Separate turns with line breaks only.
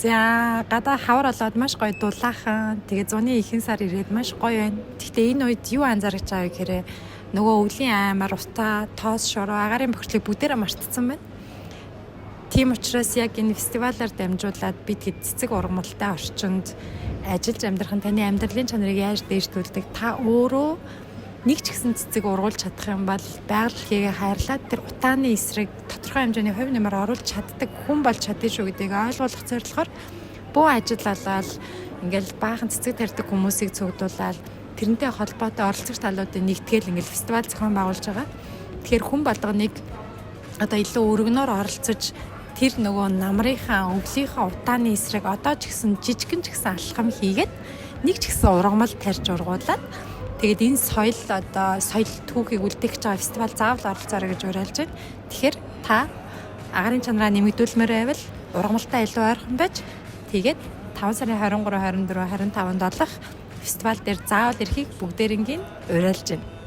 За гадаа хавар болоод маш гоё дулаахан. Тэгээ зуны ихэнх сар ирээд маш гоё байна. Гэхдээ энэ үед юу анзаарч байгаа вэ гэхээр нөгөө өвлийн аймаар утаа, тоос шороо, агаарын бохирдлыг бүгдээрээ мартцсан байна. Тийм учраас яг энэ фестивалаар дамжуулаад бид цэцэг ургамалтай орчинд ажиллаж амьдрах нь таны амьдралын чанарыг яаж дээшлүүлдэг? Та өөрөө нэг ч гэсэн цэцэг ургуулж чадах юм бол байгаль хайрлаад тэр утааны эсрэг тодорхой хэмжээний хувь нэмэр оруулж чаддаг хүн болж чадна шүү гэдгийг ойлгуулах зорилгоор буу ажил болоод ингээл баахан цэцэг тарьдаг хүмүүсийг цугдуулаад тэрнтэй холбоотой оролцогч талуудын нэгтгэл ингээл фестивал зохион байгуулж байгаа. Тэгэхээр хүн болгоныг одоо илүү өргөнөөр оролцож тэр нөгөө намрынхаа өвлийнхаа утааны эсрэг одоо ч гэсэн жижигэн ч гэсэн алхам хийгээд нэг ч гэсэн ургамал тарьж ургуулад тэгээд энэ соёл түүхийг үлдээх гэж байгаа фестивал заавал оролцоорой гэж уриалж байна. Тэгэхээр та агаарын чанараа нэмэгдүүлмээр байвал ургамалтай илүү ойрхон байж тэгээд 5 сарын 23, 24, 25-нд олох фестивал дээр заавал ирэхийг бүгдээрингийн уриалж байна.